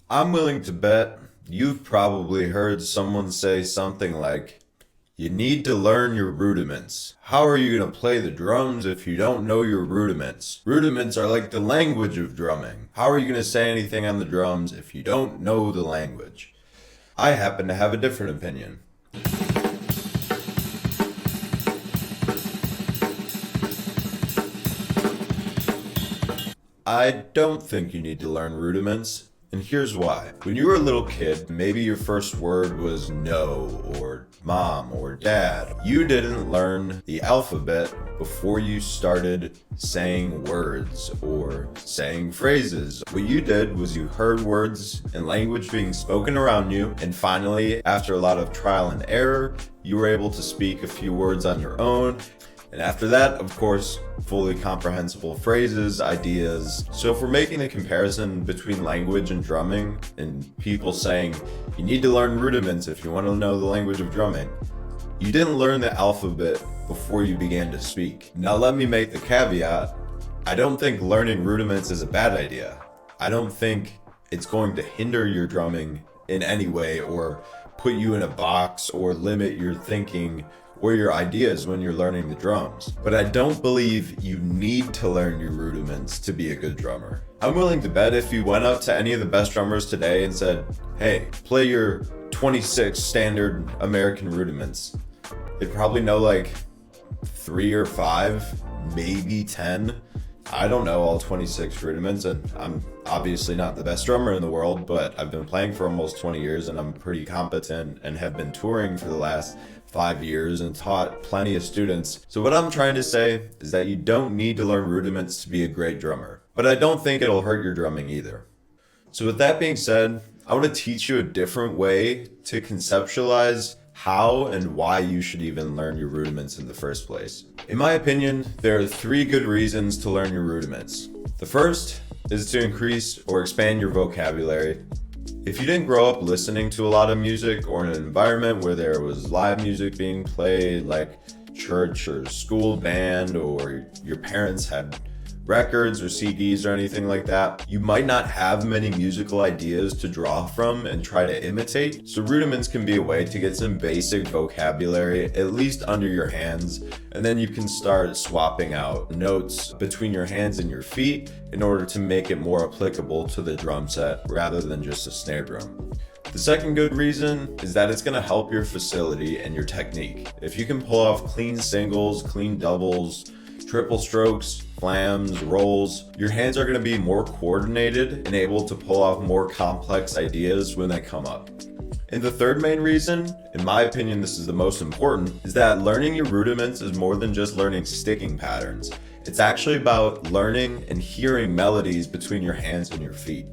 I'm willing to bet you've probably heard someone say something like, you need to learn your rudiments. How are you going to play the drums if you don't know your rudiments? Rudiments are like the language of drumming. How are you going to say anything on the drums if you don't know the language? I happen to have a different opinion. I don't think you need to learn rudiments, and here's why. When you were a little kid, maybe your first word was no, or mom, or dad. You didn't learn the alphabet before you started saying words or saying phrases. What you did was you heard words and language being spoken around you, and finally, after a lot of trial and error, you were able to speak a few words on your own. And after that, of course, fully comprehensible phrases, ideas. So if we're making a comparison between language and drumming, and people saying, you need to learn rudiments if you want to know the language of drumming, you didn't learn the alphabet before you began to speak. Now let me make the caveat, I don't think learning rudiments is a bad idea. I don't think it's going to hinder your drumming in any way or put you in a box or limit your thinking or your ideas when you're learning the drums. But I don't believe you need to learn your rudiments to be a good drummer. I'm willing to bet if you went up to any of the best drummers today and said, hey, play your 26 standard American rudiments, they'd probably know like 3 or 5, maybe 10. I don't know all 26 rudiments, and I'm obviously not the best drummer in the world, but I've been playing for almost 20 years and I'm pretty competent and have been touring for the last 5 years and taught plenty of students. So what I'm trying to say is that you don't need to learn rudiments to be a great drummer, but I don't think it'll hurt your drumming either. So with that being said, I want to teach you a different way to conceptualize how and why you should even learn your rudiments in the first place. In my opinion, there are 3 good reasons to learn your rudiments. The first is to increase or expand your vocabulary. If you didn't grow up listening to a lot of music or in an environment where there was live music being played, like church or school band, or your parents had records or CDs or anything like that, you might not have many musical ideas to draw from and try to imitate. So rudiments can be a way to get some basic vocabulary, at least under your hands, and then you can start swapping out notes between your hands and your feet in order to make it more applicable to the drum set rather than just a snare drum. The second good reason is that it's going to help your facility and your technique. If you can pull off clean singles, clean doubles, triple strokes, flams, rolls, your hands are going to be more coordinated and able to pull off more complex ideas when they come up. And the third main reason, in my opinion this is the most important, is that learning your rudiments is more than just learning sticking patterns. It's actually about learning and hearing melodies between your hands and your feet.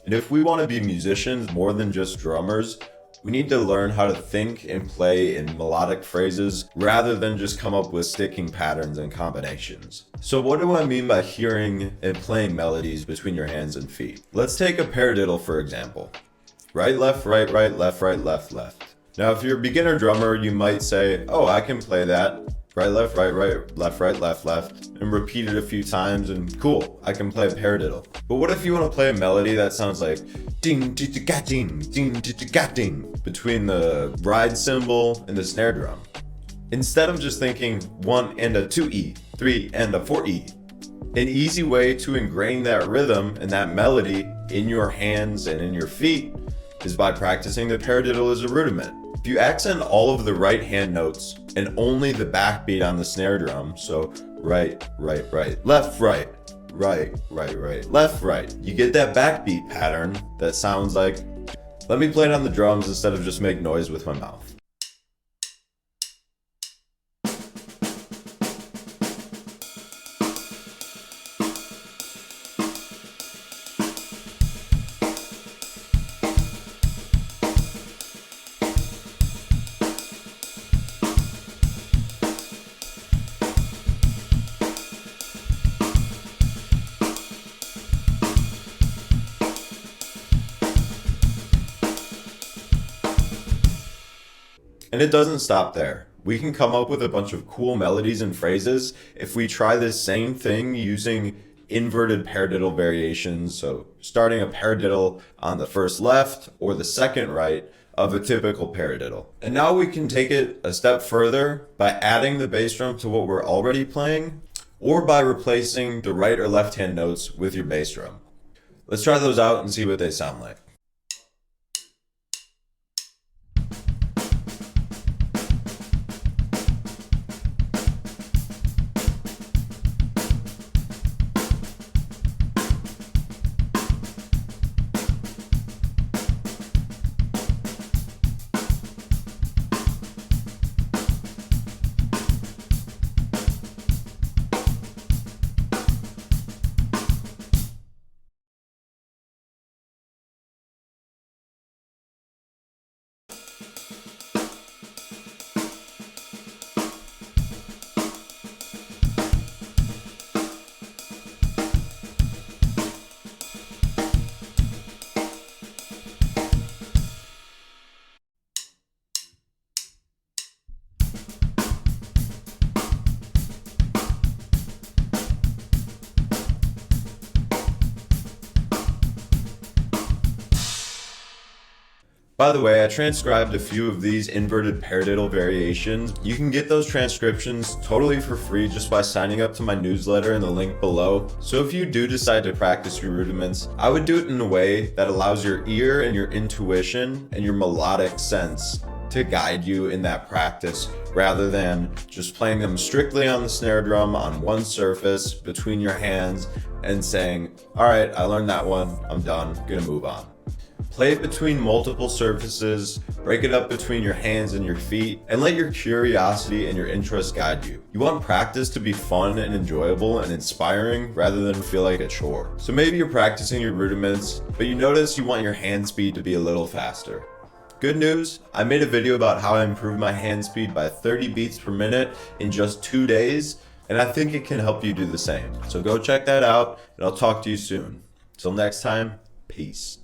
And if we want to be musicians more than just drummers, we need to learn how to think and play in melodic phrases rather than just come up with sticking patterns and combinations. So what do I mean by hearing and playing melodies between your hands and feet? Let's take a paradiddle for example. Right, left, right, left, left. Now if you're a beginner drummer, you might say, oh, I can play that. Right, left, left, and repeat it a few times and cool, I can play a paradiddle. But what if you want to play a melody that sounds like ding, ding, ding, ding, ding, between the ride cymbal and the snare drum? Instead of just thinking 1 and a 2E, 3 and a 4E, an easy way to ingrain that rhythm and that melody in your hands and in your feet is by practicing the paradiddle as a rudiment. If you accent all of the right hand notes and only the backbeat on the snare drum, so right, left, right, left, right, you get that backbeat pattern that sounds like, let me play it on the drums instead of just make noise with my mouth. And it doesn't stop there. We can come up with a bunch of cool melodies and phrases if we try this same thing using inverted paradiddle variations, so starting a paradiddle on the first left or the second right of a typical paradiddle. And now we can take it a step further by adding the bass drum to what we're already playing, or by replacing the right or left hand notes with your bass drum. Let's try those out and see what they sound like. By the way, I transcribed a few of these inverted paradiddle variations. You can get those transcriptions totally for free just by signing up to my newsletter in the link below. So if you do decide to practice your rudiments, I would do it in a way that allows your ear and your intuition and your melodic sense to guide you in that practice, rather than just playing them strictly on the snare drum on one surface between your hands and saying, all right, I learned that one, I'm done, gonna move on. Play it between multiple surfaces, break it up between your hands and your feet, and let your curiosity and your interest guide you. You want practice to be fun and enjoyable and inspiring rather than feel like a chore. So maybe you're practicing your rudiments, but you notice you want your hand speed to be a little faster. Good news, I made a video about how I improved my hand speed by 30 beats per minute in just 2 days, and I think it can help you do the same. So go check that out, and I'll talk to you soon. Till next time, peace.